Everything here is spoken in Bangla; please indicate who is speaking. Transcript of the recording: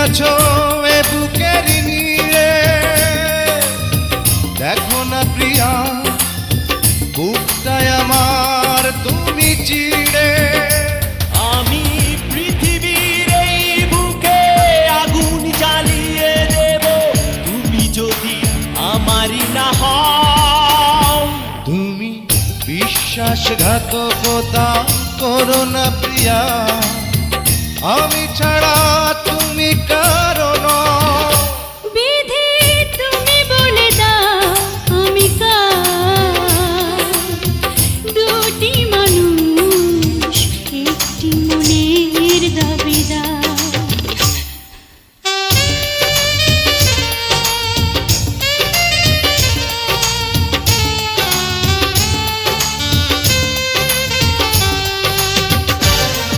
Speaker 1: আছো এ বুকের নিয়ে, দেখো না প্রিয়া বুকটায় আমার তুমি চিড়ে।
Speaker 2: আমি পৃথিবীর এই বুকে আগুন জ্বালিয়ে দেব, তুমি যদি আমারই না হও।
Speaker 1: তুমি বিশ্বাসঘাতকতা করো না প্রিয়া, আমি ছাড়া তুমি কার?